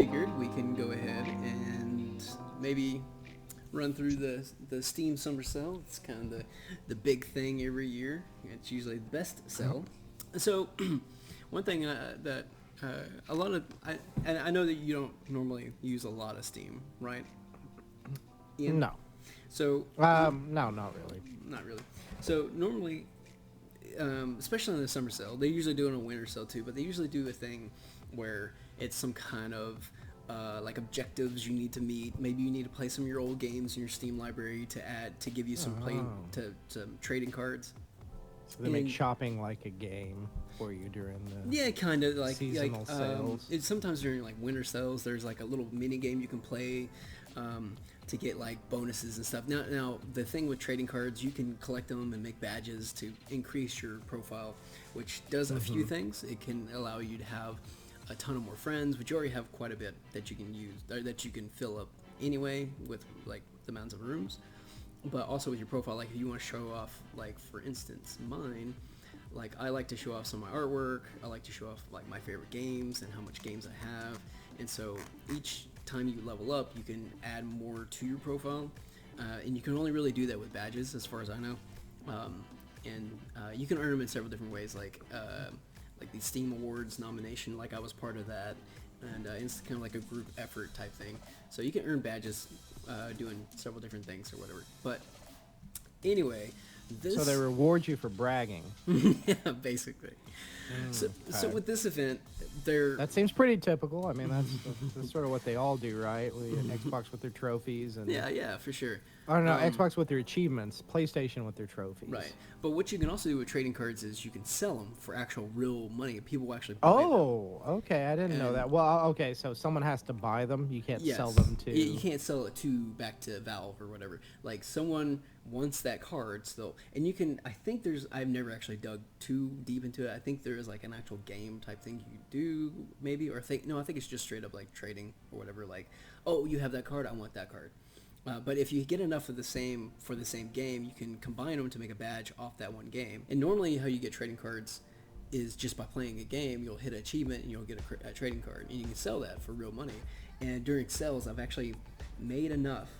figured we can go ahead and maybe run through the Steam Summer Sale. It's kind of the big thing every year. It's usually the best sale. So one thing that a lot of and I know that you don't normally use a lot of Steam, right? Ian? No. So no, not really. not really. So normally, especially in the summer sale, they usually do it on a winter sale too. But they usually do a thing where it's some kind of like objectives you need to meet. Maybe you need to play some of your old games in your Steam library to give you some to trading cards. So they make shopping like a game for you during the kind of like seasonal sales. Sometimes during like winter sales, there's like a little mini game you can play to get like bonuses and stuff. Now the thing with trading cards, you can collect them and make badges to increase your profile, which does a few things. It can allow you to have a ton of more friends, which you already have quite a bit that you can use, or that you can fill up anyway with like the amounts of rooms. But also with your profile, like if you want to show off, like for instance, mine, like I like to show off some of my artwork. I like to show off like my favorite games and how much games I have. And so each time you level up, you can add more to your profile, and you can only really do that with badges, as far as I know. And you can earn them in several different ways, like the Steam Awards nomination. Like I was part of that, and it's kind of like a group effort type thing. So you can earn badges doing several different things or whatever. But anyway, So they reward you for bragging. Yeah, basically. So with this event, that seems pretty typical. I mean, that's sort of what they all do, right? Xbox with their trophies and yeah, for sure. I don't know, Xbox with their achievements, PlayStation with their trophies. Right. But what you can also do with trading cards is you can sell them for actual real money. People will actually buy them. Okay. I didn't know that. Well, okay, so someone has to buy them. You can't Yes. sell them to... You can't sell it back to Valve or whatever. Like, someone wants that card still. And you can... I've never actually dug too deep into it. I think there is, like, an actual game type thing you do, maybe. I think it's just straight up, like, trading or whatever. Like, oh, you have that card, I want that card. But if you get enough of the same game, you can combine them to make a badge off that one game. And normally how you get trading cards is just by playing a game. You'll hit an achievement and you'll get a trading card. And you can sell that for real money. And during sales, I've actually made enough.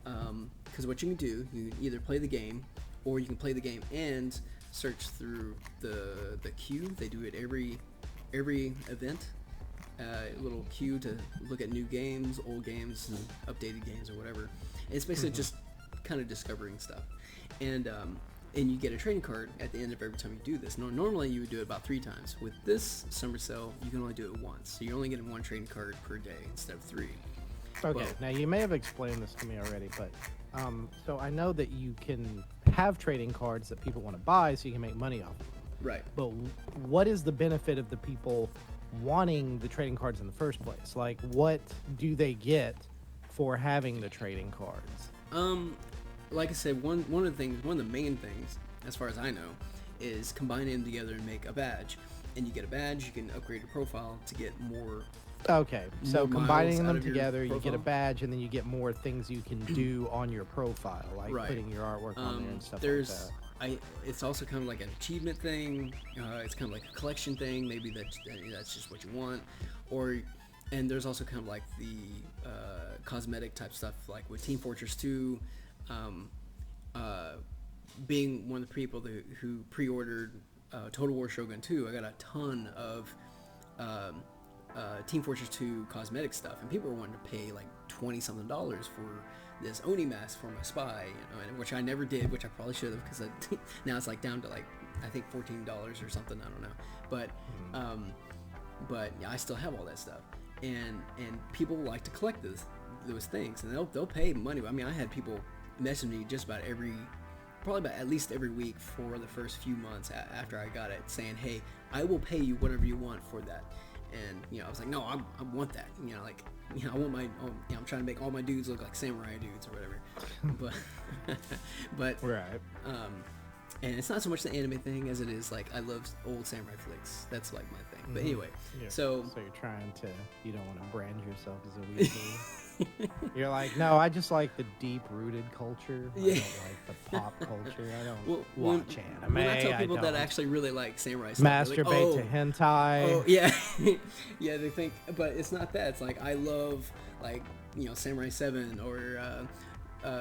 Because what you can do, you can either play the game, or you can play the game and search through the queue. They do it every event. A little queue to look at new games, old games, and updated games or whatever. And it's basically just kind of discovering stuff. And you get a trading card at the end of every time you do this. Normally you would do it about 3 times. With this summer sale, you can only do it once. So you're only getting 1 trading card per day instead of 3. Okay, now you may have explained this to me already, but so I know that you can have trading cards that people want to buy so you can make money off of them. Right. But what is the benefit of the people wanting the trading cards in the first place? Like, what do they get for having the trading cards? Like I said, one of the main things, as far as I know, is combining them together and make a badge. And you get a badge, you can upgrade your profile to get more. Okay, so more combining miles out them of your together, you get a profile. badge, and then you get more things you can do on your profile, like Right. putting your artwork on there and stuff There's, like that. It's also kind of like an achievement thing. It's kind of like a collection thing. Maybe that's just what you want, and there's also kind of like the cosmetic type stuff, like with Team Fortress 2. Being one of the people who pre-ordered Total War Shogun 2, I got a ton of Team Fortress 2 cosmetic stuff, and people were wanting to pay like $20-something for this Oni mask for my spy, and which I never did, which I probably should have, because now it's like down to like I think $14 or something, I don't know, but yeah, I still have all that stuff, and people like to collect those things, and they'll pay money. I mean, I had people message me just about probably about at least every week for the first few months after I got it, saying, hey, I will pay you whatever you want for that. And I was like, no, I want that. I want I'm trying to make all my dudes look like samurai dudes or whatever. but Right. And it's not so much the anime thing as it is like I love old samurai flicks. That's like my thing. But anyway, so you're trying to, you don't want to brand yourself as a weeboo. You're like, no, I just like the deep-rooted culture. I don't like the pop culture. I don't watch anime. When I tell people that actually really like samurai stuff, masturbate to hentai. Oh yeah, yeah. They think, but it's not that. It's like I love like Samurai 7 or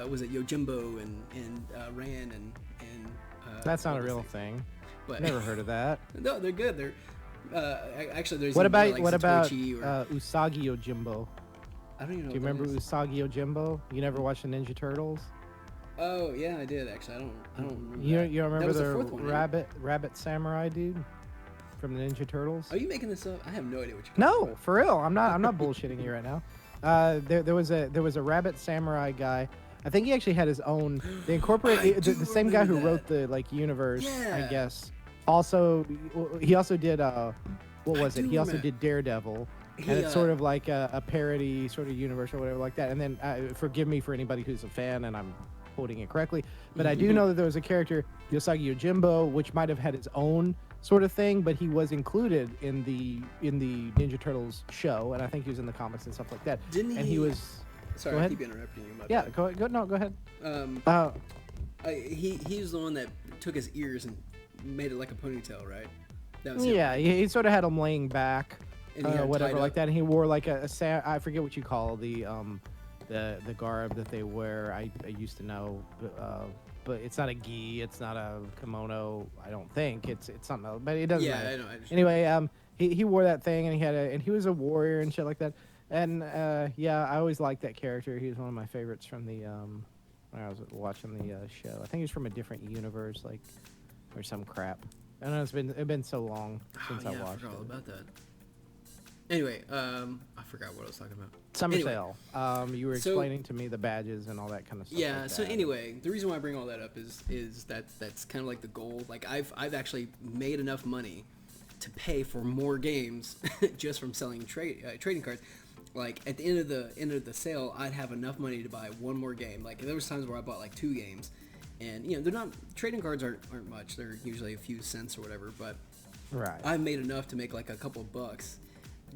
was it Yojimbo and Ran and that's not a real thing. But never heard of that. No, they're good. They're actually there's what about or, Usagi Yojimbo? I don't even know. Do you remember Usagi Yojimbo? You never watched the Ninja Turtles? Oh yeah, I did actually. I don't remember. You don't remember the rabbit samurai dude from the Ninja Turtles? Are you making this up? I have no idea what you're talking No, about. for real. I'm not bullshitting you right now. There was a rabbit samurai guy. I think he actually had his own. They incorporated the same guy who wrote the universe. Yeah. I guess. Also, he also did what was it? He also did Daredevil, and it's sort of like a parody sort of universe or whatever like that. And then forgive me for anybody who's a fan, and I'm quoting it correctly, but I do know that there was a character Usagi Yojimbo, which might have had its own sort of thing, but he was included in the Ninja Turtles show, and I think he was in the comics and stuff like that. Didn't he? And he was. Sorry, I keep interrupting you. Yeah, go ahead. He was the one that took his ears and made it like a ponytail, right? That was yeah, him. he sort of had them laying back, whatever like up. that. And he wore like I forget what you call the garb that they wear. I used to know, but it's not a gi, it's not a kimono. I don't think it's something else, but it doesn't matter. I know. Anyway, he wore that thing, and he was a warrior and shit like that. And I always liked that character. He was one of my favorites from the when I was watching the show. I think he was from a different universe, like or some crap. I don't know. It's been so long since I watched I forgot all it. about that. Anyway, I forgot what I was talking about. Summer Anyway, sale. You were explaining to me the badges and all that kind of stuff. Yeah. like So that. anyway, the reason why I bring all that up is that's kind of like the goal. Like I've actually made enough money to pay for more games just from selling trading cards. Like at the end of the sale, I'd have enough money to buy one more game. Like there was times where I bought like 2 games, and they're not trading cards aren't much. They're usually a few cents or whatever. But right, I made enough to make like a couple of bucks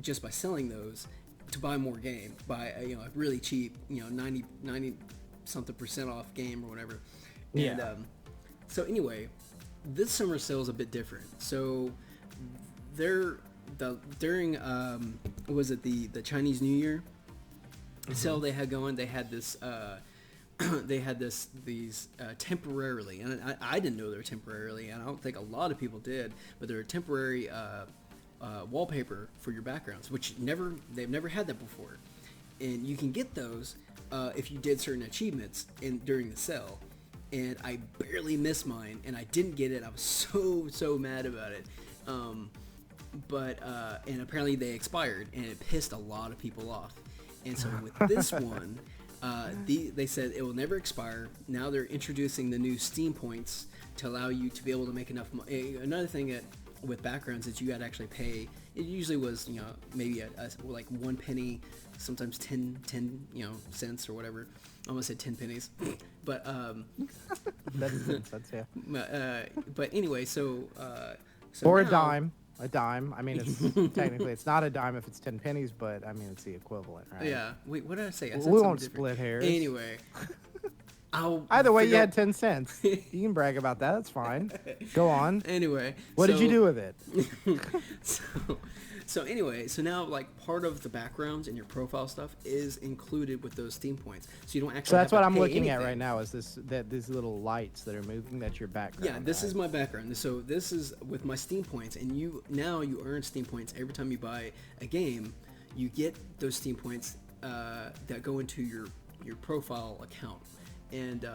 just by selling those to buy more game, buy a really cheap 90 something % off game or whatever. And so anyway, this summer sale is a bit different. So during was it the Chinese New Year sale they had going, they had this these temporarily, and I didn't know they were temporarily, and I don't think a lot of people did, but they're temporary wallpaper for your backgrounds, which they've never had that before, and you can get those if you did certain achievements during the sale. And I barely missed mine, and I didn't get it. I was so mad about it. But apparently they expired, and it pissed a lot of people off. And so with this one, they said it will never expire. Now they're introducing the new Steam points to allow you to be able to make enough money. Another thing with backgrounds is you had to actually pay. It usually was maybe like 1 penny, sometimes 10 cents or whatever. I almost said 10 pennies, but that's 10 cents, yeah. But anyway, so or now, a dime. I mean, it's technically it's not a dime if it's 10 pennies, but I mean it's the equivalent, right? Yeah. Wait, what did I say? I said we won't different. split hairs. Anyway, either way, you had 10 cents. You can brag about that. That's fine. Go on. Anyway, what did you do with it? So anyway, so now like part of the backgrounds and your profile stuff is included with those Steam points, so you don't actually. So that's have what to I'm pay looking at anything. right now. Is these little lights that are moving? That's your background. Yeah, this right? is my background. So this is with my Steam points, and you earn Steam points every time you buy a game. You get those Steam points that go into your profile account, and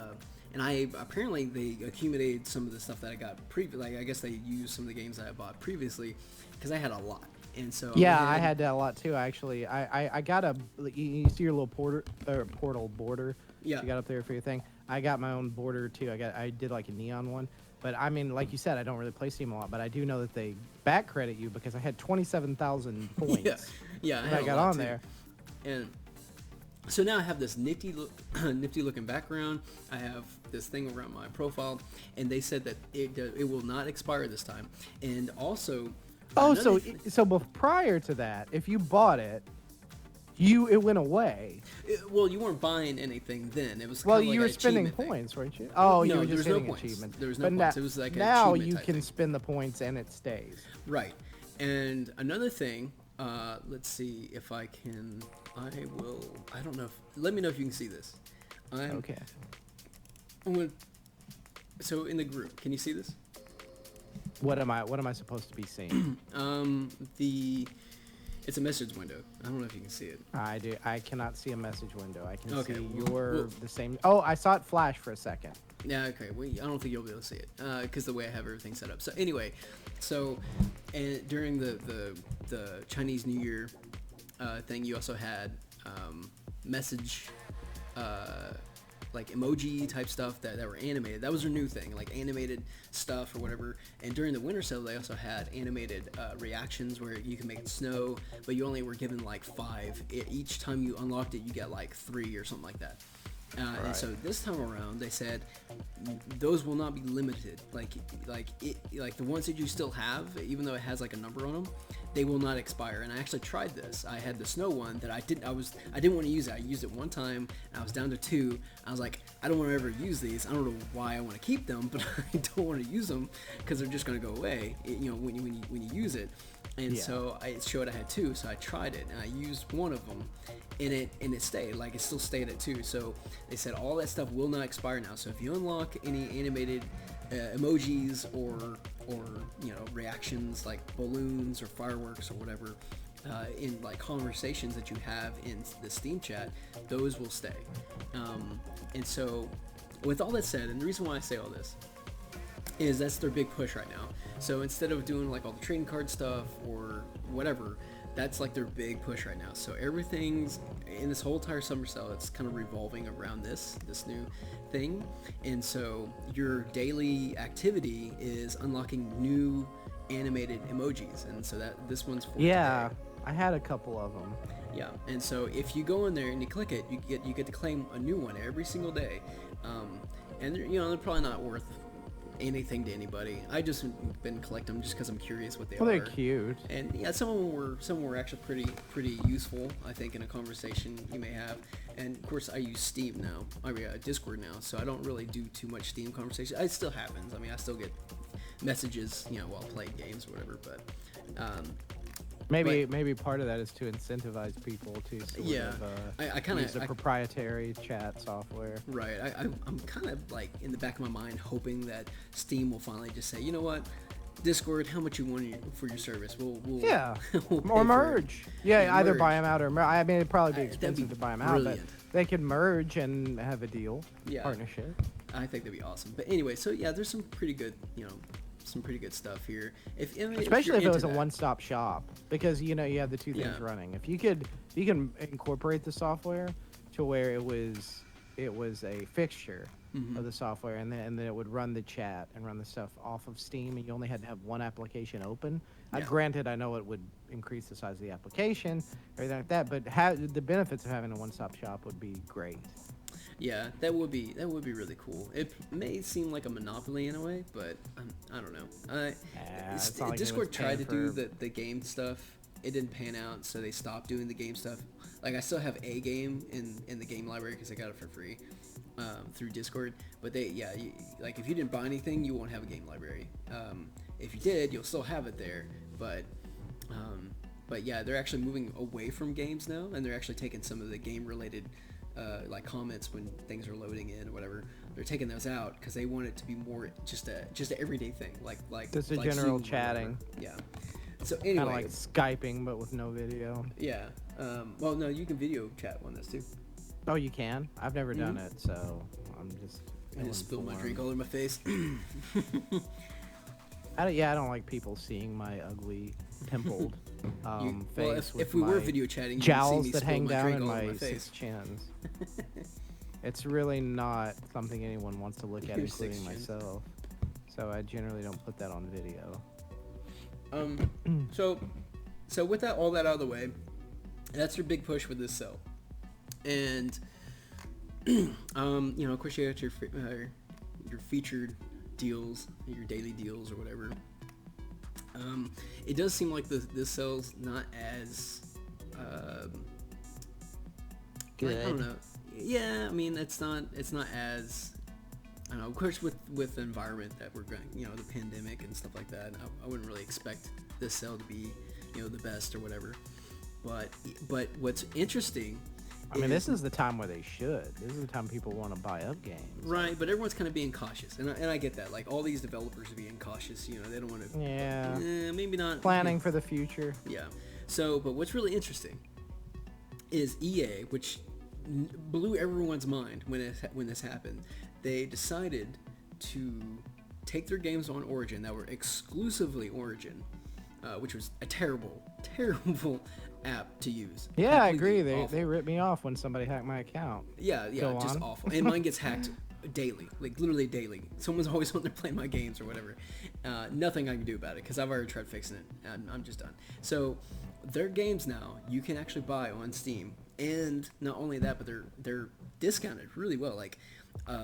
I apparently they accumulated some of the stuff that I got I guess they used some of the games that I bought previously because I had a lot. And so I had that a lot too. Actually, I got you see your little portal border. Yeah. You got up there for your thing. I got my own border too. I did like a neon one. But I mean, like you said, I don't really play Steam a lot. But I do know that they back credit you because I had 27,000 points. Yeah. I got on too. there. And So now I have this nifty looking background. I have this thing around my profile, and they said that it will not expire this time. And also, prior to that, if you bought it, it went away. Well, you weren't buying anything then. It was Well, kind of you like were spending points, weren't you? Oh, you were just getting achievements. There was no points. It was like an now achievement you type can thing. spend the points and it stays. Right. And another thing, let's see if I can. I don't know. Let me know if you can see this. Okay. So in the group, can you see this? What am I supposed to be seeing? It's a message window. I don't know if you can see it. I do. I cannot see a message window. I can Okay, see well, the same. Oh, I saw it flash for a second. Yeah, okay. Well, I don't think you'll be able to see it because the way I have everything set up. So anyway, and during the Chinese New Year thing, you also had message like emoji type stuff that were animated. That was their new thing, like animated stuff or whatever. And during the winter sale, they also had animated reactions where you can make it snow, but you only were given like 5. Each time you unlocked it, you get like 3 or something like that. Right. And so this time around, they said those will not be limited. Like the ones that you still have, even though it has like a number on them, they will not expire. And I actually tried this. I had the snow one that I didn't want to use it. I used it one time. And I was down to 2. I was like, I don't want to ever use these. I don't know why I want to keep them, but I don't want to use them because they're just going to go away. When you use it. And so it showed I had 2, so I tried it and I used one of them, and it stayed. Like it still stayed at 2. So they said all that stuff will not expire now. So if you unlock any animated emojis or reactions like balloons or fireworks or whatever in like conversations that you have in the Steam chat, those will stay. And so with all that said, and the reason why I say all this is that's their big push right now. So instead of doing like all the trading card stuff or whatever, that's like their big push right now. So everything's in this whole entire summer sale, it's kind of revolving around this new thing. And so your daily activity is unlocking new animated emojis, and so that this one's for today. I had a couple of them. Yeah, and so if you go in there and you click it, you get to claim a new one every single day. And they're probably not worth anything to anybody. I just been collecting them just because I'm curious what they are. Well, they're cute. And yeah, some were actually pretty useful, I think, in a conversation you may have. And of course, I use Steam now. I mean, Discord now, so I don't really do too much Steam conversation. It still happens. I mean, I still get messages, while playing games or whatever. But maybe part of that is to incentivize people to I kind of use a proprietary chat software. Right. I'm kind of like in the back of my mind hoping that Steam will finally just say, you know what, Discord, how much you want for your service? We'll or merge. Either merge. buy them out or merge. I mean, it'd probably be expensive to buy them out, but brilliant. they could merge and have a deal, partnership. I think that'd be awesome. But anyway, so yeah, there's some pretty good, some pretty good stuff here. Especially if it was a one-stop shop, because you have the two things running. If you can incorporate the software to where it was a fixture of the software, and then it would run the chat and run the stuff off of Steam, and you only had to have one application open. Granted, I know it would increase the size of the application, everything like that, but the benefits of having a one-stop shop would be great. Yeah, that would be really cool. It may seem like a monopoly in a way, but I don't know. Discord tried to do the game stuff. It didn't pan out, so they stopped doing the game stuff. Like I still have a game in the game library because I got it for free through Discord. But like if you didn't buy anything, you won't have a game library. If you did, you'll still have it there. But yeah, they're actually moving away from games now, and they're actually taking some of the game-related like comments when things are loading in or whatever. They're taking those out because they want it to be more just an everyday thing, like just a like general Zoom chatting. Yeah. So anyway, kind of like Skyping but with no video. Yeah. Well, no, you can video chat on this too. Oh, you can? I've never done it, so I'm just. I just spilled my drink all over my face. I don't like people seeing my ugly, pimpled face. Well, if we were video chatting, jowls you'd see me that hang down in my my 6 chins. It's really not something anyone wants to look at, including myself. So I generally don't put that on video. So with all that out of the way, that's your big push with this sale. And of course you got your featured deals, your daily deals or whatever. It does seem like this sale's not as good. I don't know. Yeah, I mean it's not as, I don't know. Of course, with the environment that we're going, the pandemic and stuff like that, I wouldn't really expect this sale to be, the best or whatever. But what's interesting. I mean, this is the time where they should. This is the time people want to buy up games. Right, but everyone's kind of being cautious, and I get that. Like all these developers are being cautious. They don't want to. Yeah. Maybe not. Planning for the future. Yeah. So, but what's really interesting is EA, which blew everyone's mind when this happened. They decided to take their games on Origin that were exclusively Origin, which was a terrible app to use. Yeah, I agree. Awful. They ripped me off when somebody hacked my account. Yeah, just awful. And mine gets hacked daily, like literally daily. Someone's always on there playing my games or whatever. Nothing I can do about it because I've already tried fixing it. And I'm just done. So their games now you can actually buy on Steam, and not only that, but they're discounted really well. Like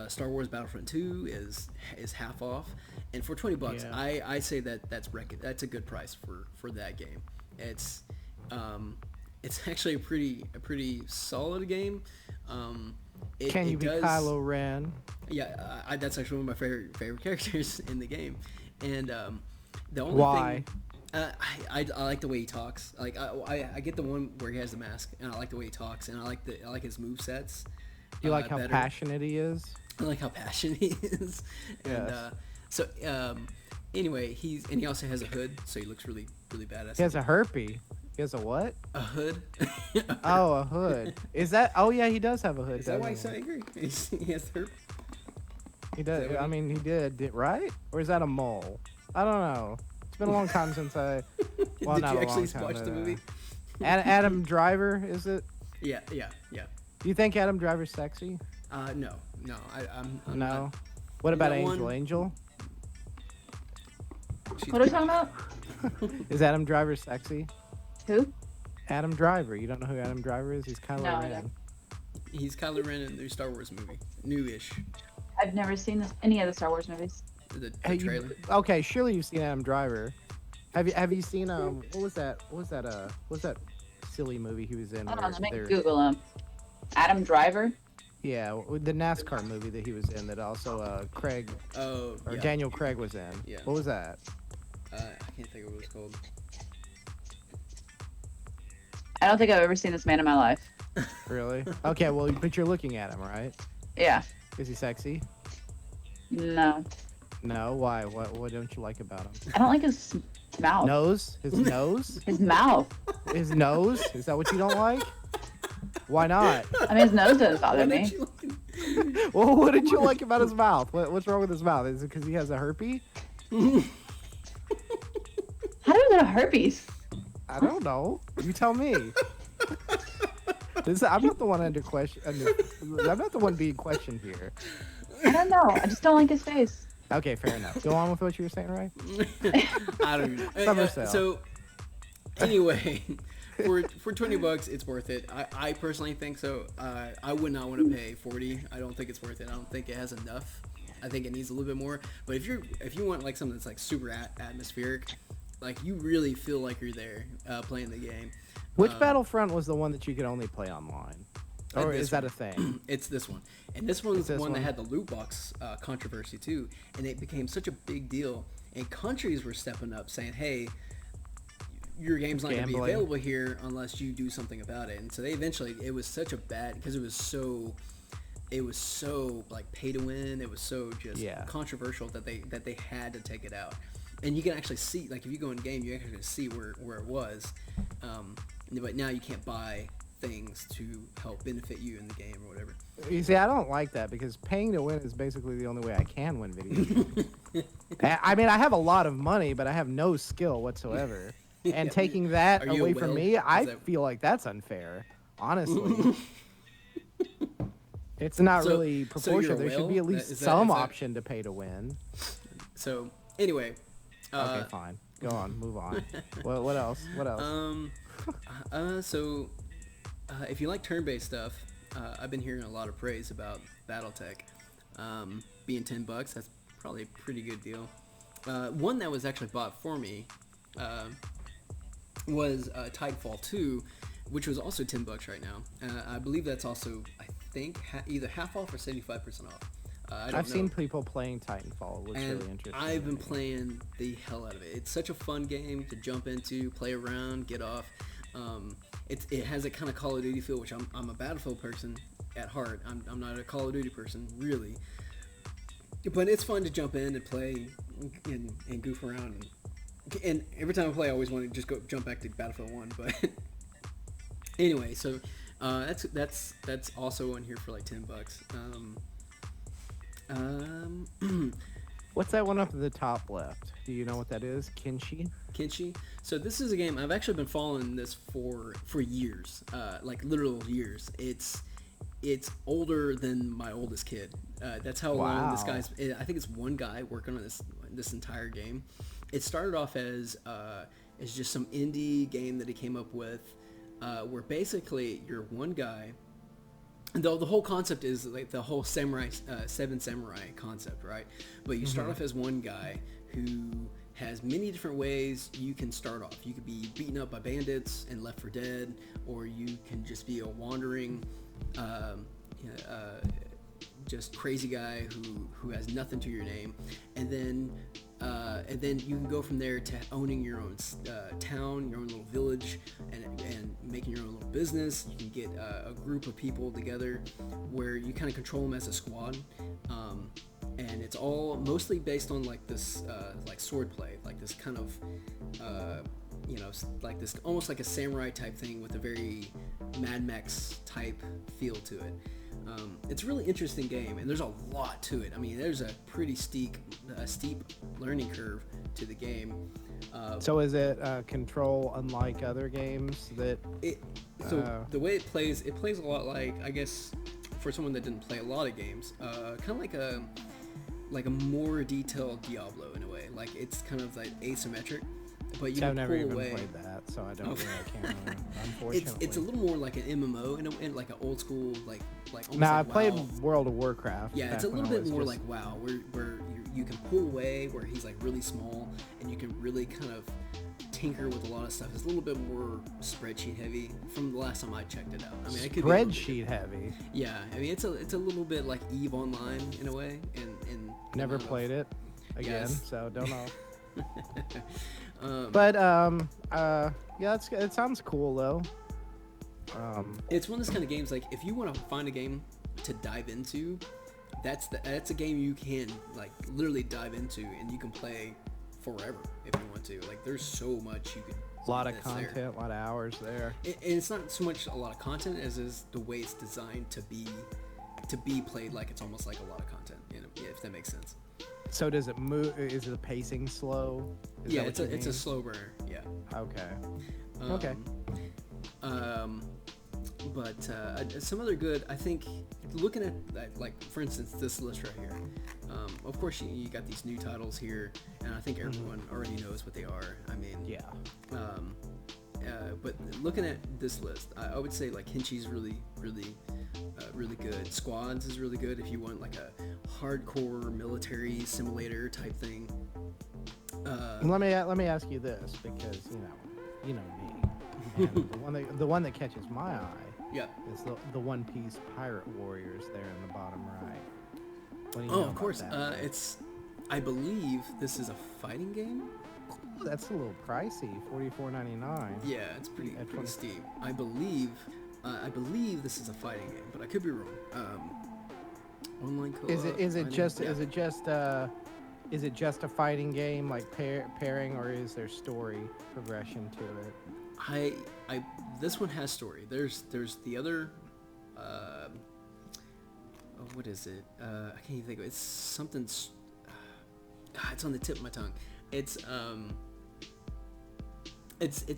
Star Wars Battlefront 2 is half off, and for $20, yeah. I say that's a good price for that game. It's actually a pretty solid game. Can you be Kylo Ren? Yeah, that's actually one of my favorite characters in the game. And the only Why? thing I like the way he talks. Like I get the one where he has the mask, and I like the way he talks, and I like his movesets. You like how passionate he is? I like how passionate he is. Yes. And anyway, he also has a hood, so he looks really really badass. He has a herpy. He has a what? A hood. Oh, a hood. Is that? Oh yeah, he does have a hood. Is that why he's so angry? He has the herp. He does. I mean, he did right? Or is that a mole? I don't know. It's been a long time since I. Well, did not you a actually long time, watch the movie? Adam Driver, is it? Yeah. Do you think Adam Driver's sexy? No. I'm no. Not. What about Angel? What are we talking about? Is Adam Driver sexy? Who? Adam Driver. You don't know who Adam Driver is? He's Kylo Ren. He's Kylo Ren in the Star Wars movie. Newish. I've never seen any of the Star Wars movies. The trailer. Okay, surely you've seen Adam Driver. Have you seen what was that silly movie he was in? Hold on, let me Google him. Adam Driver? Yeah, the NASCAR movie that he was in that also Craig Daniel Craig was in. Yeah. What was that? I can't think of what it was called. I don't think I've ever seen this man in my life. Really? Okay, well, but you're looking at him, right? Yeah. Is he sexy? No. No? Why? What don't you like about him? I don't like his mouth. Nose? His nose? His mouth. His nose? Is that what you don't like? Why not? I mean, his nose doesn't bother me. Well, what did you like about his mouth? What's wrong with his mouth? Is it because he has a herpes? How do you get a herpes? I don't know. You tell me. I'm not the one under question. I'm not the one being questioned here. I don't know. I just don't like his face. Okay, fair enough. Go on with what you were saying, right? I don't know. So, anyway, for $20, it's worth it. I personally think so. I would not want to pay $40. I don't think it's worth it. I don't think it has enough. I think it needs a little bit more. But if you want like something that's like super atmospheric, like you really feel like you're there playing the game. Which Battlefront was the one that you could only play online? Or is that a thing? It's this one. And this one's the one that had the loot box controversy too. And it became such a big deal. And countries were stepping up saying, hey, your game's not going to be available here unless you do something about it. And so it was such a bad, because it was so like pay to win. It was so just controversial that they had to take it out. And you can actually see, like if you go in game, you actually see where it was. But now you can't buy things to help benefit you in the game or whatever. You see, I don't like that because paying to win is basically the only way I can win video games. I mean, I have a lot of money, but I have no skill whatsoever. And taking that away from me, I feel like that's unfair, honestly. It's not really proportional. There should be at least some option to pay to win. So, anyway. Okay, fine. Go on. Move on. What else? So, if you like turn-based stuff, I've been hearing a lot of praise about BattleTech being $10. That's probably a pretty good deal. One that was actually bought for me was Titanfall 2, which was also $10 right now. I believe that's also, I think, either half off or 75% off. I've seen people playing Titanfall. It looks and really interesting. I've been playing the hell out of it. It's such a fun game to jump into, play around, get off. It has a kind of Call of Duty feel, which I'm a Battlefield person at heart. I'm not a Call of Duty person, really. But it's fun to jump in and play and goof around. And every time I play, I always want to just jump back to Battlefield 1. But anyway, so that's also on here for like $10. What's that one up at the top left? Do you know what that is? Kimchi? Kimchi. So this is a game I've actually been following this for years, like literal years. It's older than my oldest kid. That's how long this guy's. I think it's one guy working on this entire game. It started off as just some indie game that he came up with, where basically you're one guy. And the whole concept is like the whole samurai, seven samurai concept, right? But you start off as one guy who has many different ways you can start off. You could be beaten up by bandits and left for dead, or you can just be a wandering, just crazy guy who has nothing to your name, and then you can go from there to owning your own town, your own little village, and making your own little business. You can get a group of people together where you kind of control them as a squad, and it's all mostly based on like this like sword play, like this kind of like this almost like a samurai type thing with a very Mad Max type feel to it. It's a really interesting game, and there's a lot to it. I mean, there's a pretty steep learning curve to the game. So is it control unlike other games that? The way it plays a lot like, I guess, for someone that didn't play a lot of games, kind of like a more detailed Diablo in a way. Like it's kind of like asymmetric. But you I've never even away. played that, so I don't really can't. Unfortunately, it's a little more like an MMO in like an old school like. Now like I played WoW. World of Warcraft. Yeah, it's a little bit more like WoW, where you can pull away, where he's like really small, and you can really kind of tinker with a lot of stuff. It's a little bit more spreadsheet heavy from the last time I checked it out. I mean, it could spreadsheet heavy. Yeah, I mean it's a little bit like EVE Online in a way, and never played it again, Yes. so don't know. But yeah, it sounds cool though. It's one of those kind of games, like if you want to find a game to dive into, that's a game you can like literally dive into, and you can play forever if you want to. Like there's so much you could. A lot of content, a lot of hours there. And it's not so much a lot of content as is the way it's designed to be played. Like it's almost like a lot of content, if that makes sense. So does it move? Is the pacing slow? Yeah, it's a slow burner. Yeah. Okay. Okay. But some other good, I think, looking at like for instance this list right here. Of course you got these new titles here, and I think everyone already knows what they are. I mean, yeah. But looking at this list, I would say like Kimchi's really good. Squads is really good if you want like a hardcore military simulator type thing. Let me ask you this, because you know me, and the one that catches my eye is the One Piece Pirate Warriors there in the bottom right. What do you know of course. about that? I believe this is a fighting game. That's a little pricey, $44.99. Yeah, it's pretty steep. I believe this is a fighting game, but I could be wrong. Online co-op. Is it just a fighting game like pairing, or is there story progression to it? This one has story. There's the other. What is it? I can't even think of it. It's something. It's on the tip of my tongue. It's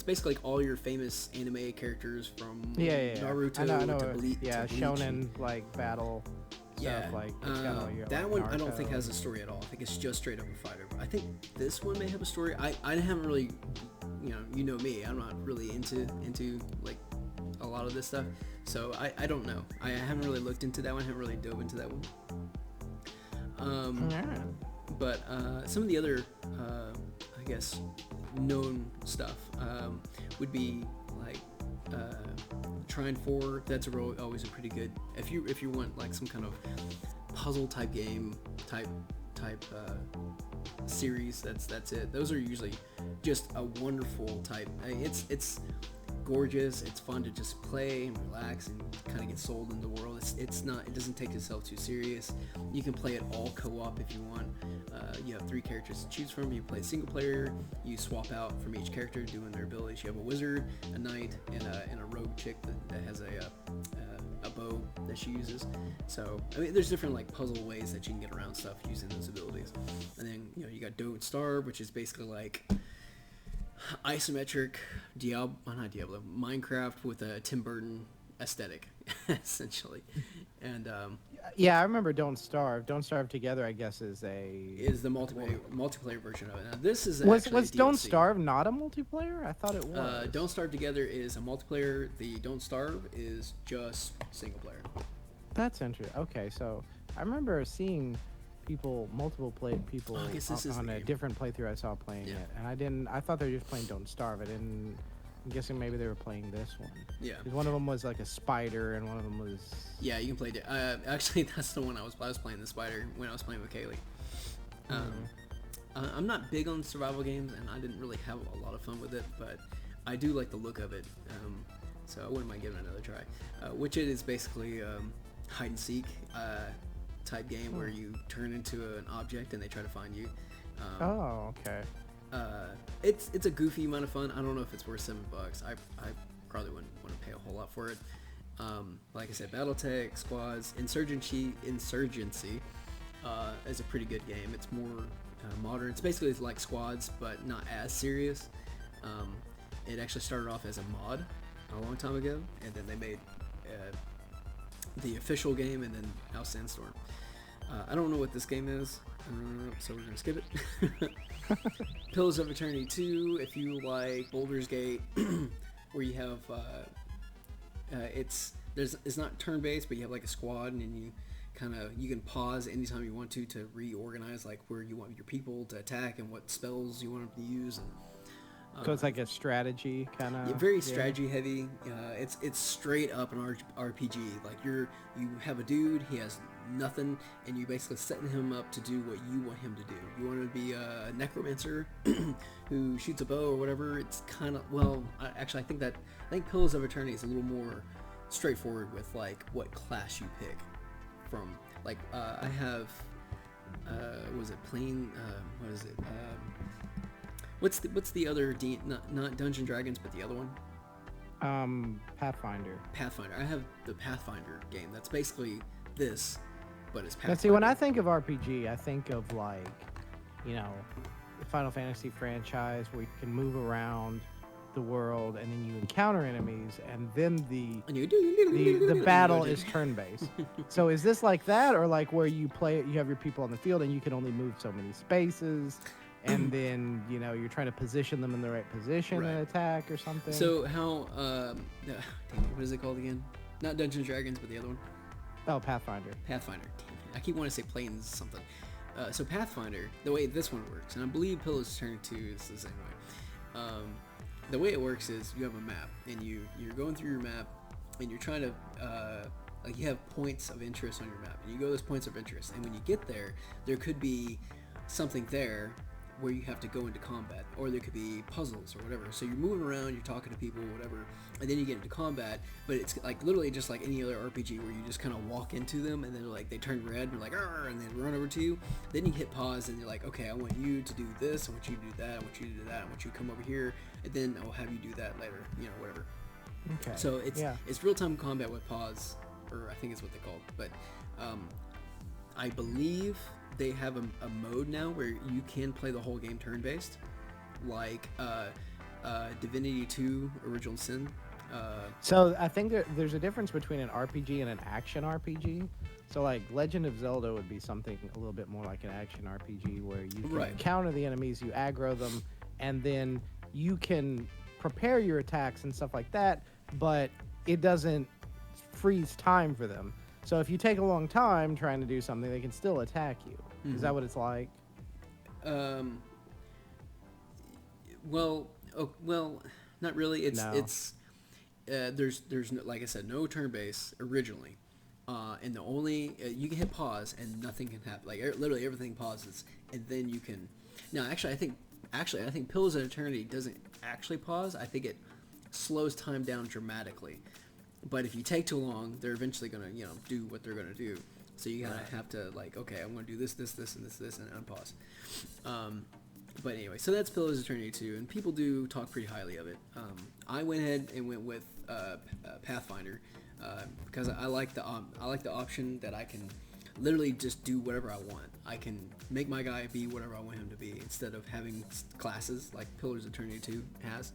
basically like all your famous anime characters from Naruto I know, to Bleach. Yeah, shonen like battle stuff like it's got all your, that like, one Naruto. I don't think has a story at all. I think it's just straight up a fighter. I think this one may have a story. I haven't really, you know me. I'm not really into like a lot of this stuff. So I don't know. I haven't really looked into that one. I haven't really dove into that one. But some of the other, I guess, known stuff would be like Trine 4. That's always a pretty good. If you want like some kind of puzzle type game type series, that's it. Those are usually just a wonderful type. It's gorgeous. It's fun to just play and relax and kind of get sold in the world. It doesn't take itself too serious. You can play it all co-op if you want. You have 3 characters to choose from. You play single player. You swap out from each character doing their abilities. You have a wizard, a knight, and a rogue chick that has a bow that she uses. So I mean, there's different like puzzle ways that you can get around stuff using those abilities. And then you got Don't Starve, which is basically like isometric not Diablo, Minecraft with a Tim Burton aesthetic, essentially. And yeah, I remember Don't Starve. Don't Starve Together, I guess, is the multiplayer version of it. Now, this is was DLC. Don't Starve not a multiplayer? I thought it was. Don't Starve Together is a multiplayer. The Don't Starve is just single player. That's interesting. Okay, so I remember seeing people, people on a different playthrough I saw playing it, and I thought they were just playing Don't Starve. I'm guessing maybe they were playing this one. Yeah. Because one of them was like a spider, and one of them was. Yeah, you can play it. Actually, that's the one I was playing the spider when I was playing with Kaylee. I'm not big on survival games, and I didn't really have a lot of fun with it, but I do like the look of it. So I wouldn't mind giving it another try. Which it is basically hide and seek type game where you turn into an object and they try to find you. Okay. It's a goofy amount of fun. I don't know if it's worth $7. I probably wouldn't want to pay a whole lot for it. Like I said, BattleTech, Squads, Insurgency is a pretty good game. It's more modern. It's basically like Squads, but not as serious. It actually started off as a mod a long time ago, and then they made the official game, and then now Sandstorm. I don't know what this game is, so we're gonna skip it. Pillars of Eternity 2, if you like Baldur's Gate, where you have it's not turn-based, but you have like a squad, and then you can pause anytime you want to reorganize like where you want your people to attack and what spells you want them to use. And so it's like a strategy kind of. Very strategy heavy. It's straight up an RPG. Like you have a dude, he has nothing, and you basically setting him up to do what you want him to do. You want him to be a necromancer who shoots a bow or whatever. It's kind of I think Pillars of Eternity is a little more straightforward with like what class you pick from. Like I have was it plain what is it? What's the other not Dungeons & Dragons, but the other one? Pathfinder. I have the Pathfinder game. That's basically this, but it's Pathfinder. Now, see, when I think of RPG, I think of like, the Final Fantasy franchise where you can move around the world and then you encounter enemies, and then the battle is turn-based. So is this like that, or like where you have your people on the field and you can only move so many spaces? And then, you're trying to position them in the right position and attack or something. So how, what is it called again? Not Dungeons & Dragons, but the other one. Oh, Pathfinder. Pathfinder. I keep wanting to say Plains something. So Pathfinder, the way this one works, and I believe Pillars of Eternity 2 is the same way. The way it works is you have a map, and you're going through your map, and you're trying to, you have points of interest on your map. And you go to those points of interest, and when you get there could be something there where you have to go into combat, or there could be puzzles or whatever. So you're moving around, you're talking to people, whatever, and then you get into combat. But it's like literally just like any other RPG where you just kind of walk into them, and then like they turn red, and you're like, arr, and then run over to you. Then you hit pause, and you're like, okay, I want you to do this, I want you to do that, I want you to do that, I want you to come over here, and then I'll have you do that later, whatever. Okay. So it's real-time combat with pause, or I think it's what they call it. But I believe they have a mode now where you can play the whole game turn-based, like Divinity 2 Original Sin. So I think there's a difference between an RPG and an action RPG. So like Legend of Zelda would be something a little bit more like an action RPG where you can counter the enemies, you aggro them, and then you can prepare your attacks and stuff like that, but it doesn't freeze time for them. So if you take a long time trying to do something, they can still attack you. Is that what it's like? Well, not really. It's No. there's no, like I said, no turn base originally, and the only you can hit pause and nothing can happen. Like literally everything pauses, and then you can. Now, I think Pillars of Eternity doesn't actually pause. I think it slows time down dramatically. But if you take too long, they're eventually gonna do what they're gonna do. So you gotta have to like, okay, I'm gonna do this, and this, and unpause. But anyway, so that's Pillars of Eternity 2, and people do talk pretty highly of it. I went ahead and went with Pathfinder because I like the option that I can literally just do whatever I want. I can make my guy be whatever I want him to be instead of having classes like Pillars of Eternity 2 has.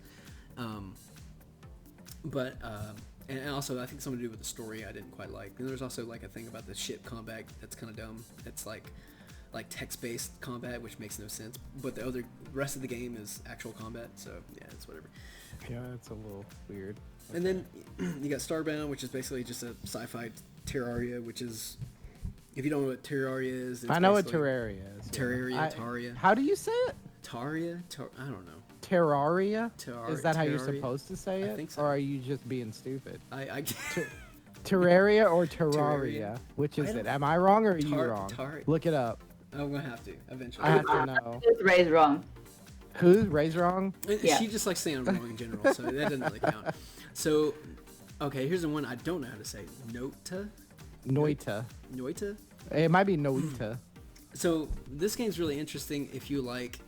And also, I think something to do with the story I didn't quite like. And there's also like a thing about the ship combat that's kind of dumb. It's like text-based combat, which makes no sense. But the rest of the game is actual combat, so yeah, it's whatever. Yeah, it's a little weird. Okay. And then you got Starbound, which is basically just a sci-fi Terraria, which is, if you don't know what Terraria is, it's I know what Terraria is. Terraria, Taria. How do you say it? Taria? I don't know. Terraria? Is that how you're Terraria? supposed to say it? I think so. Or are you just being stupid? I Terraria or Terraria? Terraria. Which is it? Am I wrong or are you wrong? Look it up. I'm gonna have to eventually. I have to know. Ray's wrong. Who's Ray's wrong? Yeah. She just likes saying I'm wrong in general, so that doesn't really count. So, okay, here's the one I don't know how to say. Noita? It might be Noita. So this game's really interesting if you like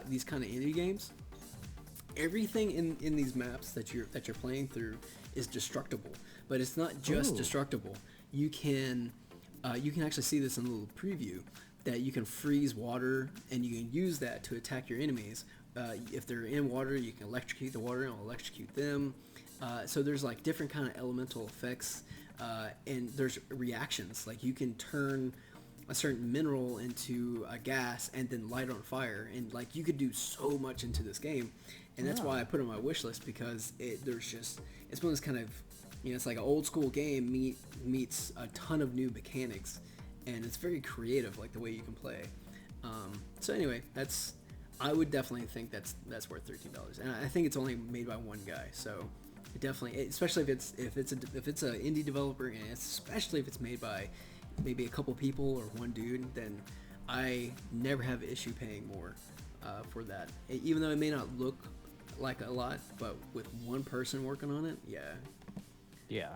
these kind of indie games. Everything in these maps that you're playing through is destructible, but it's not just destructible. You can actually see this in a little preview that you can freeze water and you can use that to attack your enemies. If they're in water, you can electrocute the water and electrocute them. So there's like different kind of elemental effects, and there's reactions. Like you can turn a certain mineral into a gas and then light it on fire, and like you could do so much into this game, and that's why I put it on my wish list, because it's one of those kind of, it's like an old school game meets a ton of new mechanics, and it's very creative, like the way you can play. So anyway, I would definitely think that's worth $13, and I think it's only made by one guy, so it definitely, especially if it's an indie developer, and especially if it's made by maybe a couple people or one dude, then I never have an issue paying more for that. Even though it may not look like a lot, but with one person working on it, Yeah,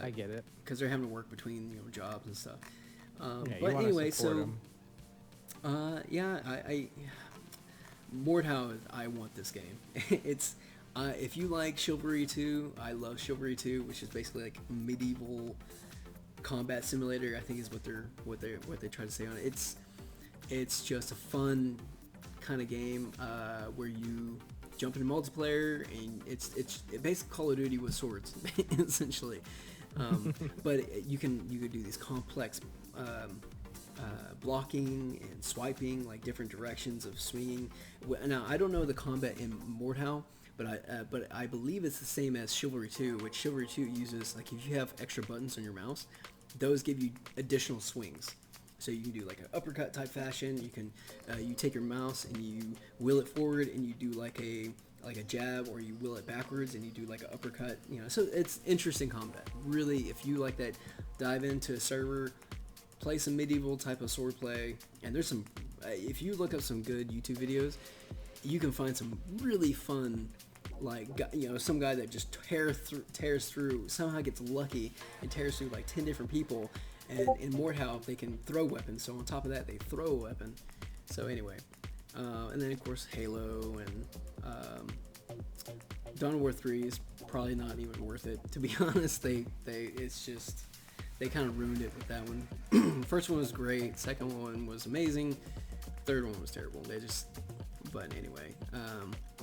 I get it. because they're having to work between jobs and stuff. But anyway, so I Mordhau, I want this game. It's if you like Chivalry 2, I love Chivalry 2, which is basically like medieval combat simulator, I think is what they try to say on it. It's just a fun kind of game where you jump into multiplayer, and it's basically Call of Duty with swords, essentially. But you could do these complex blocking and swiping, like different directions of swinging. Now I don't know the combat in Mordhau, but I believe it's the same as Chivalry 2, which Chivalry 2 uses, like, if you have extra buttons on your mouse, those give you additional swings. So you can do like an uppercut type fashion. You can you take your mouse and you wheel it forward, and you do like a jab, or you wheel it backwards and you do like an uppercut. So it's interesting combat. Really, if you like that, dive into a server, play some medieval type of swordplay, and there's some. If you look up some good YouTube videos, you can find some really fun. Like, some guy that just tears through, somehow gets lucky and tears through like 10 different people. And in Mordhau, they can throw weapons. So on top of that, they throw a weapon. So anyway, and then of course Halo and Dawn of War 3 is probably not even worth it, to be honest. They kind of ruined it with that one. First one was great. Second one was amazing. Third one was terrible. But anyway.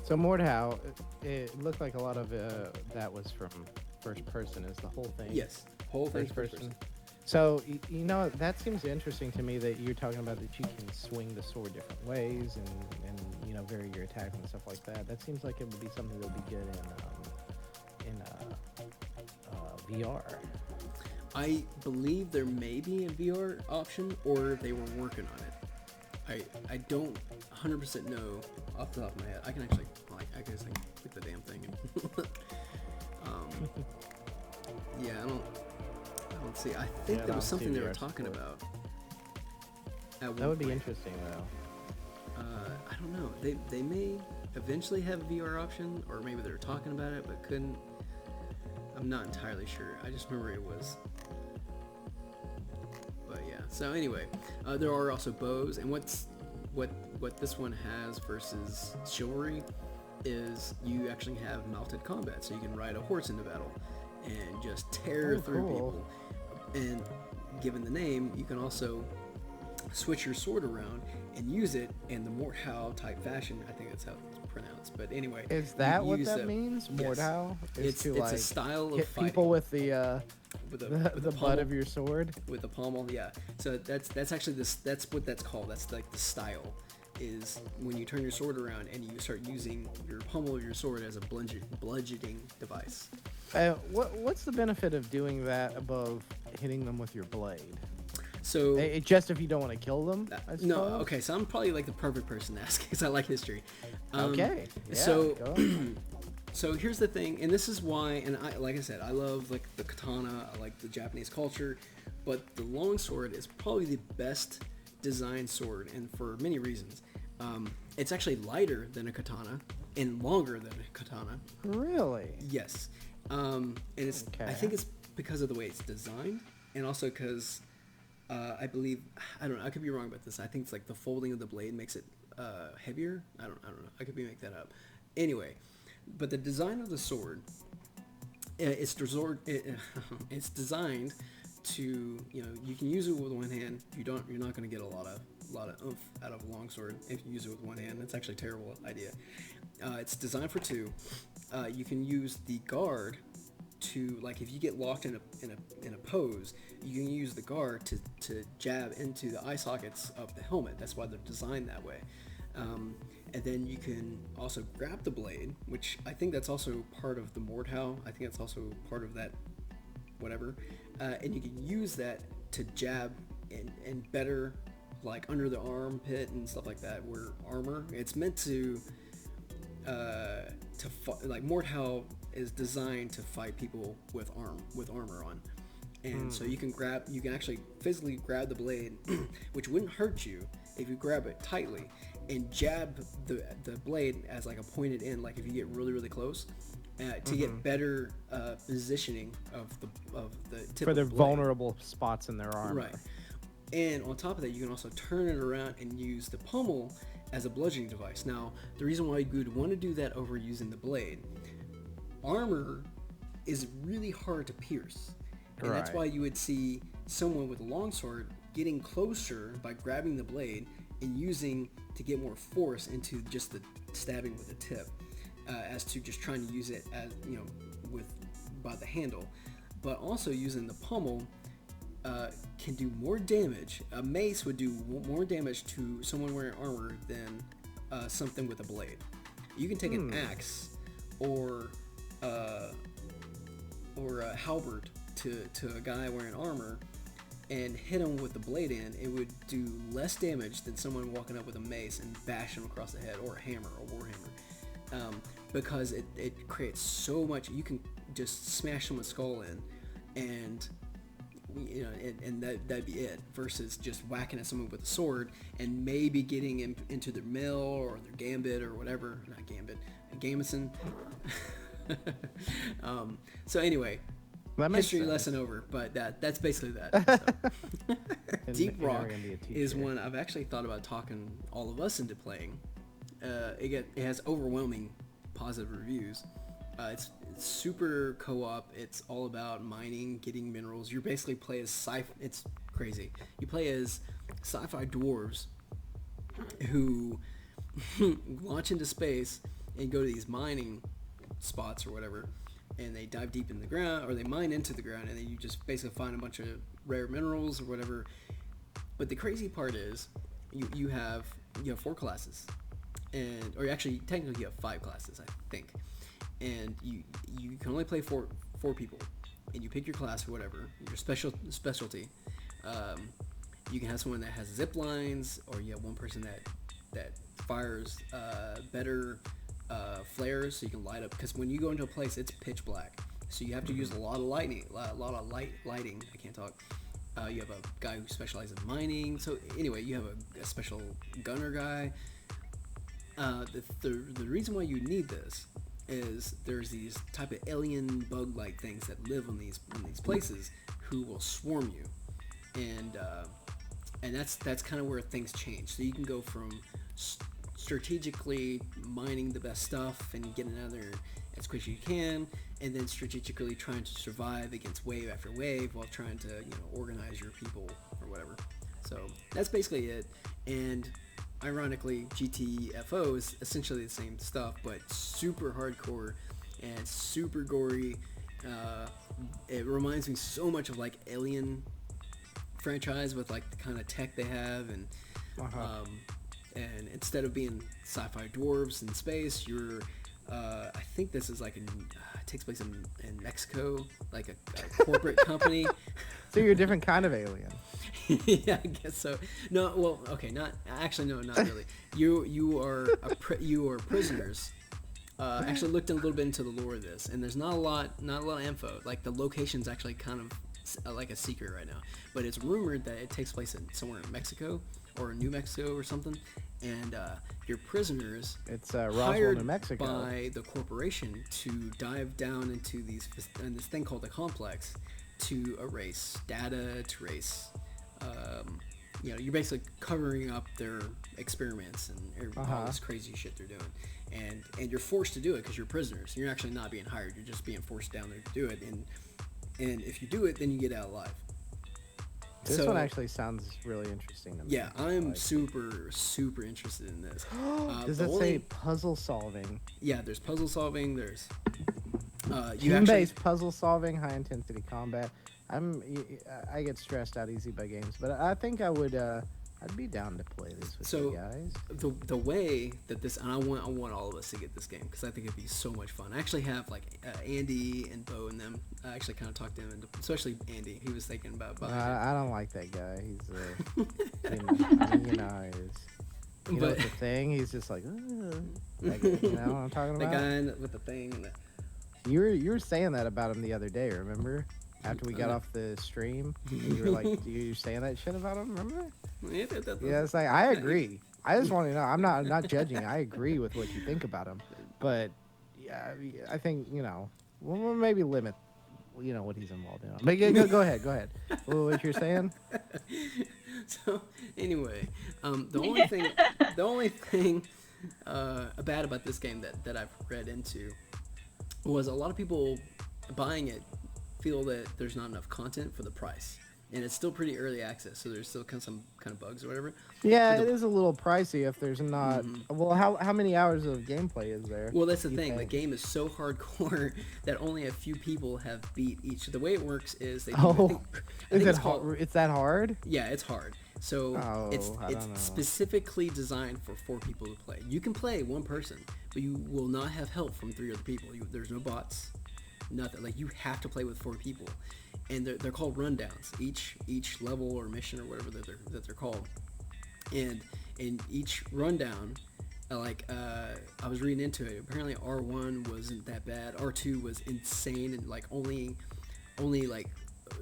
So Mordhau, it looked like a lot of that was from first person. Is the whole thing? Yes, whole thing first person. So that seems interesting to me, that you're talking about that you can swing the sword different ways and vary your attacks and stuff like that. That seems like it would be something that would be good in VR. I believe there may be a VR option, or they were working on it. I don't 100% know off the top of my head. I can actually, I guess I can click the damn thing. And yeah, I don't see. I think there was something they were talking about. That would be interesting, though. I don't know. They may eventually have a VR option, or maybe they were talking about it but couldn't. I'm not entirely sure. I just remember it was. But yeah. So anyway, there are also bows, and what this one has versus Shibori is you actually have mounted combat, so you can ride a horse into battle and just tear through people. And given the name, you can also switch your sword around and use it in the Mortal type fashion. I think that's how it's pronounced. But anyway, is that what that means? Mortal? It's a style of hit fighting. People with the butt of your sword. With the pommel, yeah. So that's actually that's what that's called. That's like the style. Is when you turn your sword around and you start using your pommel of your sword as a bludgeoning device. What's the benefit of doing that above hitting them with your blade? So just if you don't want to kill them, I suppose? No, okay. So I'm probably like the perfect person to ask because I like history. Okay. Yeah, so here's the thing, and this is why, and like I said, I love like the katana, I like the Japanese culture, but the longsword is probably the best designed sword, and for many reasons. It's actually lighter than a katana and longer than a katana. Really? Yes. And it's I think it's because of the way it's designed, and also because I believe, I don't know, I could be wrong about this. I think it's like the folding of the blade makes it heavier. I don't know. I could be making that up. Anyway, but the design of the sword, it's designed to, you can use it with one hand. You're not going to get a lot of oomph out of a long sword if you use it with one hand. That's actually a terrible idea. It's designed for two. You can use the guard to, like, if you get locked in a pose, you can use the guard to jab into the eye sockets of the helmet. That's why they're designed that way. And then you can also grab the blade, which I think that's also part of the Mordhau. I think that's also part of that, whatever. And you can use that to jab and better, like, under the armpit and stuff like that, where armor. It's meant to like, Mordhau is designed to fight people with armor on. And so you can actually physically grab the blade, which wouldn't hurt you if you grab it tightly, and jab the blade as like a pointed end, like if you get really, really close, to get better positioning of the tip for of their the blade. Vulnerable spots in their armor. Right. And on top of that, you can also turn it around and use the pommel as a bludgeoning device. Now, the reason why you would want to do that over using the blade, armor is really hard to pierce. And that's why you would see someone with a longsword getting closer by grabbing the blade and using to get more force into just the stabbing with the tip, as to just trying to use it as, by the handle. But also using the pommel can do more damage. A mace would do more damage to someone wearing armor than something with a blade. You can take an axe or a halberd to a guy wearing armor and hit him with the blade in. It would do less damage than someone walking up with a mace and bash him across the head, or a hammer, or warhammer, because it creates so much. You can just smash someone's skull in, and that'd be it, versus just whacking at someone with a sword and maybe getting into their mill or their gambit or whatever. Not gambit, gamison. So anyway, history lesson over, but that's basically that. So. Deep Rock is one I've actually thought about talking all of us into playing. It has overwhelming positive reviews. It's super co-op. It's all about mining, getting minerals. You basically play as it's crazy. You play as sci-fi dwarves who launch into space and go to these mining spots or whatever, and they dive deep in the ground, or they mine into the ground, and then you just basically find a bunch of rare minerals or whatever. But the crazy part is you have 4 classes, or actually technically you have 5 classes, I think. And you can only play four people, and you pick your class or whatever, your specialty. You can have someone that has zip lines, or you have one person that fires better flares, so you can light up. Because when you go into a place, it's pitch black, so you have to use a lot of lighting. I can't talk. You have a guy who specializes in mining. So anyway, you have a special gunner guy. The reason why you need this is there's these type of alien bug-like things that live on these places who will swarm you, and that's kind of where things change. So you can go from strategically mining the best stuff and getting out of there as quick as you can, and then strategically trying to survive against wave after wave while trying to organize your people or whatever. So that's basically it. And ironically, GTFO is essentially the same stuff, but super hardcore and super gory. It reminds me so much of like Alien franchise with like the kind of tech they have, and and instead of being sci-fi dwarves in space, you're I think this is like it takes place in Mexico, like a corporate company. So you're a different kind of alien. Yeah, I guess so. No, well, okay, not really. You are prisoners. Actually looked a little bit into the lore of this, and there's not a lot of info. Like the location's actually kind of like a secret right now, but it's rumored that it takes place somewhere in Mexico or New Mexico or something, and you're prisoners. It's Roswell, hired New Mexico, by the corporation to dive down into this thing called the complex to erase data, to erase. You're basically covering up their experiments and all this crazy shit they're doing, and you're forced to do it because you're prisoners. You're actually not being hired; you're just being forced down there to do it. And if you do it, then you get out alive. This one actually sounds really interesting to me. Yeah, I'm super interested in this. Does it say puzzle solving? Yeah, there's puzzle solving. There's team-based puzzle solving, high intensity combat. I get stressed out easy by games, but I think I'd be down to play this with you guys. The way that this, and I want all of us to get this game because I think it'd be so much fun. I actually have like Andy and Bo and them. I actually kind of talked to him, especially Andy. He was thinking about buying it. I don't like that guy. He's you know how he is. You know, with the thing, he's just like, that guy, you know what I'm talking about? The guy with the thing. You were saying that about him the other day, remember? After we got off the stream, you were like, "You saying that shit about him?" Remember? Yeah, it's like I agree. I just want to know. I'm not judging. I agree with what you think about him, but yeah, I think we'll maybe limit, what he's involved in. But go ahead. What you're saying? So anyway, the only thing bad about this game that I've read into was a lot of people buying it feel that there's not enough content for the price, and it's still pretty early access, so there's still some kind of bugs or whatever. Yeah, it is a little pricey if there's not. Well, how many hours of gameplay is there? Well, that's the thing. The game is so hardcore that only a few people have beat each. The way it works is they. I think it's that hard? Yeah, it's hard. So it's specifically designed for 4 people to play. You can play one person, but you will not have help from 3 other people. There's no bots. Nothing. Like, you have to play with 4 people, and they're called rundowns. Each level or mission or whatever that they're called, and in each rundown, I was reading into it. Apparently R1 wasn't that bad. R2 was insane, and like only like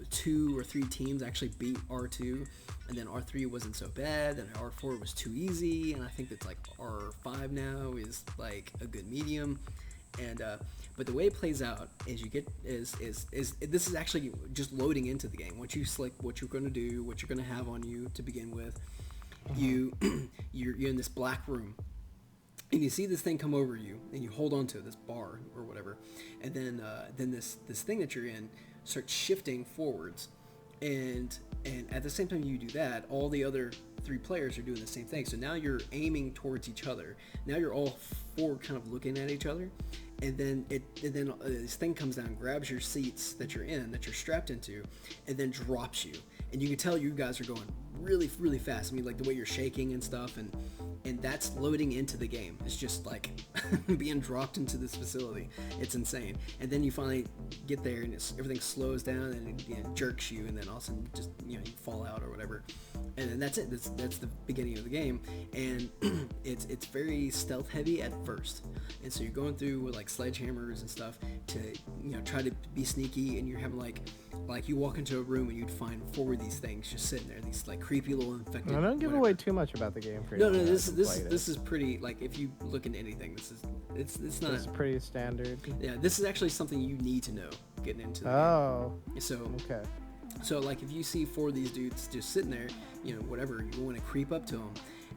2 or 3 teams actually beat R2, and then R3 wasn't so bad, and R4 was too easy, and I think that's like R5 now is like a good medium. And but the way it plays out is this is actually just loading into the game. Once you select what you're going to do, what you're going to have on you to begin with, you're in this black room, and you see this thing come over you, and you hold on to this bar or whatever, and then this thing that you're in starts shifting forwards, and at the same time you do that, all the other 3 players are doing the same thing. So now you're aiming towards each other. Now you're all 4 kind of looking at each other, and then this thing comes down, grabs your seats that you're strapped into, and then drops you. And you can tell you guys are going really, really fast. I mean, like the way you're shaking and stuff, and that's loading into the game. It's just like being dropped into this facility. It's insane. And then you finally get there, and everything slows down, and it jerks you, and then all of a sudden just you fall out or whatever. And then that's it. That's the beginning of the game, and it's very stealth heavy at first. And so you're going through with like sledgehammers and stuff to try to be sneaky, and you're having like you walk into a room and you'd find 4 of these things just sitting there, these like creepy little infected. No, don't give away too much about the game. No, this is pretty. Like if you look into anything, it's not. It's pretty standard. Yeah, this is actually something you need to know getting into the game. So okay. So like if you see 4 of these dudes just sitting there, whatever, you want to creep up to them,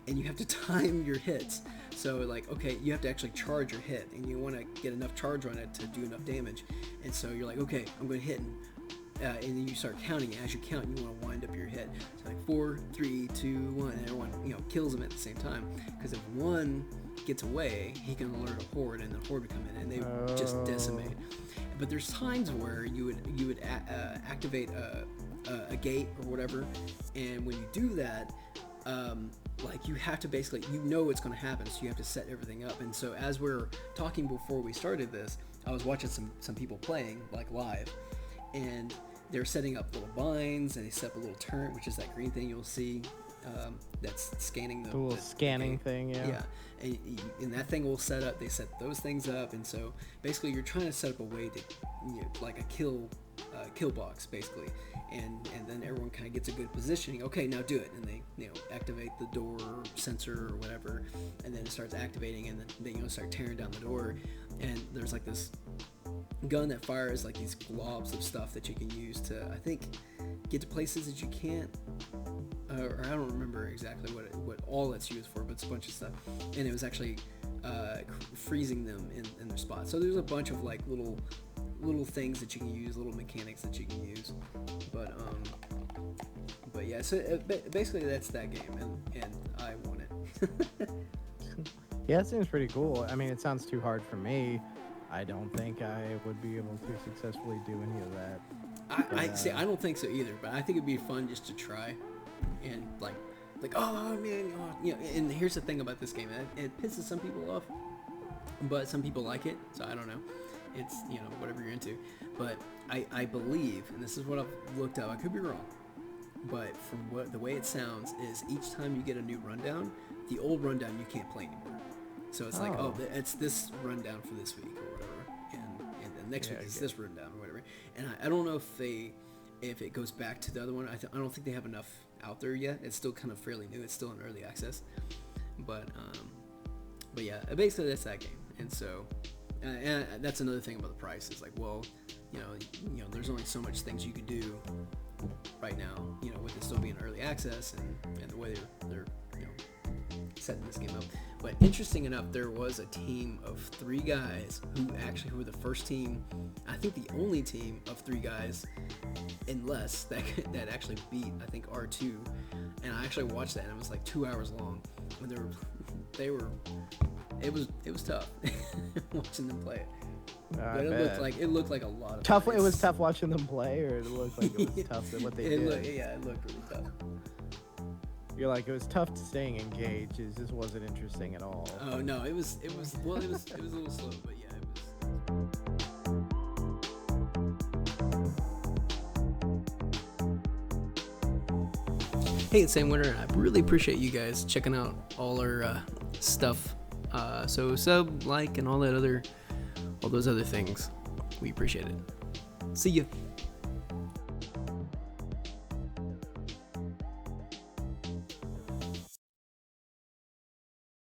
and you have to time your hits. So like, okay, you have to actually charge your hit, and you want to get enough charge on it to do enough damage. And so you're like, okay, I'm going to hit, and then you start counting. As you count, you want to wind up your hit. So like 4, 3, 2, 1, and everyone kills them at the same time. Because if one gets away, he can alert a horde, and the horde would come in, and they would just decimate. But there's times where you would activate a gate or whatever, and when you do that, like you have to basically it's going to happen, so you have to set everything up. And so as we're talking before we started this, I was watching some people playing like live, and they're setting up little binds, and they set up a little turret, which is that green thing you'll see that's scanning the little scanning thing. Yeah. And that thing will set up. They set those things up, and so basically you're trying to set up a way to like a kill box basically, and then everyone kind of gets a good positioning. Okay, now do it, and they activate the door sensor or whatever, and then it starts activating, and then they start tearing down the door, and there's like this gun that fires like these globs of stuff that you can use to, I think, get to places that you can't, or I don't remember exactly what all that's used for, but it's a bunch of stuff. And it was actually freezing them in their spot. So there's a bunch of like little things that you can use, little mechanics that you can use. But yeah, so basically that's that game, and I won it. Yeah, it seems pretty cool. I mean, it sounds too hard for me. I don't think I would be able to successfully do any of that. I don't think so either, but I think it'd be fun just to try, and like oh man, and here's the thing about this game, it pisses some people off, but some people like it, so I don't know. It's whatever you're into, but I believe, and this is what I've looked up, I could be wrong, but from the way it sounds is each time you get a new rundown, the old rundown you can't play anymore. So it's like, it's this rundown for this week or whatever, and then next week is this rundown or whatever. And I don't know if it goes back to the other one. I don't think they have enough out there yet. It's still kind of fairly new. It's still in early access, but yeah, basically that's that game. And so and that's another thing about the price is like, well, there's only so much things you could do right now, with it still being early access and the way they're setting this game up. But interesting enough, there was a team of 3 guys who were the first team, I think the only team of 3 guys in less that actually beat, I think, R2. And I actually watched that, and it was like 2 hours long. And it was tough watching them play it. But it looked like a lot of tough. fights. It was tough watching them play, or it looked like it was tough at what they did. It looked really tough. You're like, it was tough staying engaged. It just wasn't interesting at all. Oh no, it was a little slow, but yeah, it was. Hey, it's Sam Winter. I really appreciate you guys checking out all our stuff. So sub, like, and all those other things. We appreciate it. See ya.